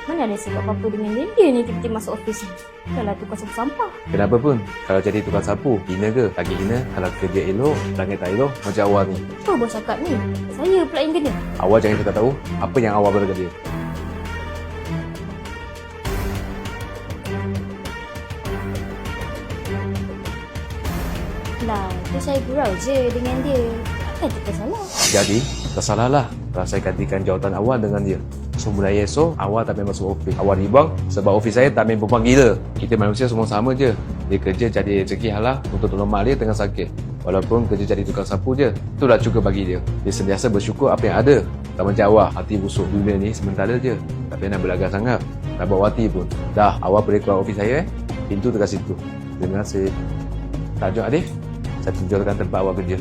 Mana ada sebab apa-apa dengan dia ni tiba-tiba masuk ofis ni. Dah lah tukar sapu sampah. Kenapa pun? Kalau jadi tukang sapu, hina ke? Lagi hina kalau kerja elok, perangai tak elok macam awal ni. Apa bos cakap ni? Saya pula yang kena. Awal jangan tak tahu apa yang awal berdekat dia. Lah, tu saya gurau je dengan dia. Takkan kita salah. Jadi, tak salah lah kalau saya gantikan jawatan awal dengan dia. So, mulai esok, awal tak main masuk ofis. Awal dibuang sebab ofis saya tak main perempuan gila. Kita manusia semua sama je. Dia kerja cari rezeki halal untuk tolong mak dia tengah sakit. Walaupun kerja jadi tukang sapu je, itulah cukup bagi dia. Dia sentiasa bersyukur apa yang ada. Tak macam awal, hati busuk. Dunia ni sementara je. Tak payah nak berlagak sangat. Tak bawa hati pun. Dah, awal boleh keluar ofis saya Pintu dekat situ. Terima kasih. Tajuk Adif, saya tunjukkan tempat awal kerja.